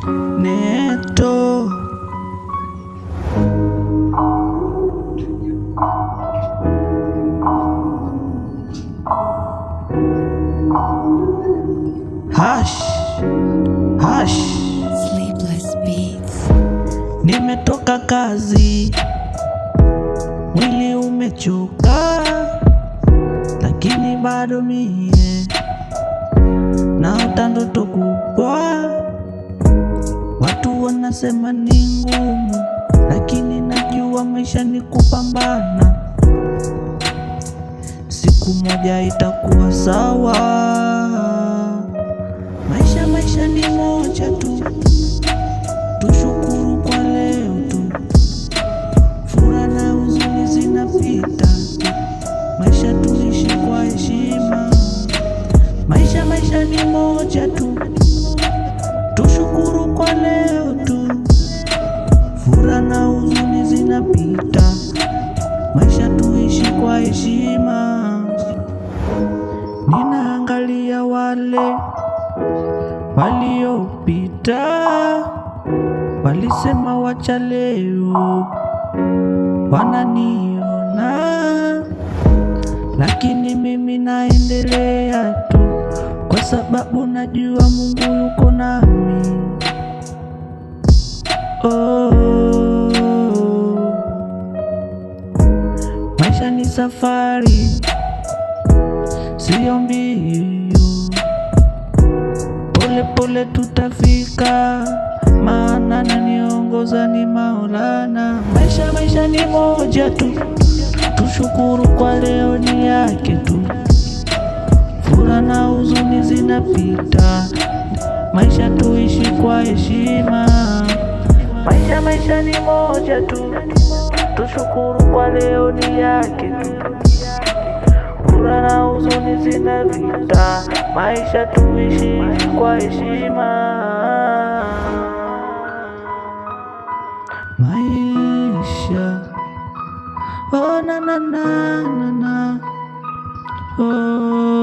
Neto. Hash. Sleepless Beats. Nimetoka kazi, mwili umechoka, lakini bado mie naota ndoto kubwa. Watu wanasema ni ngumu, lakini najua maisha ni kupambana. Siku moja itakuwa sawa. Maisha ni moja tu, tushukuru kwa leo tu. Furaha na huzuni zinapita, maisha tuishi kwa heshima. Maisha ni moja tu, tushukuru kwa leo tu. Furaha na huzuni zinapita, maisha tuishi kwa heshima. Ninaangalia wale waliopita, walisema wacha leo, wananiona, lakini mimi naendelea tu, kwa sababu najua Mungu yuko nami. Maisha ni safari, sio mbio. Pole tutafika, maana ananiongoza ni Maulana. Maisha ni moja tu, tushukuru kwa leo ni yake tu. Furaha na huzuni zinapita, maisha tuishi kwa heshima. Maisha ni moja tu, tushukuru kwa leo ni yake tu. Furaha na huzuni zinapita, maisha tuishi kwa heshima. Maisha, oh na na na na na, oh.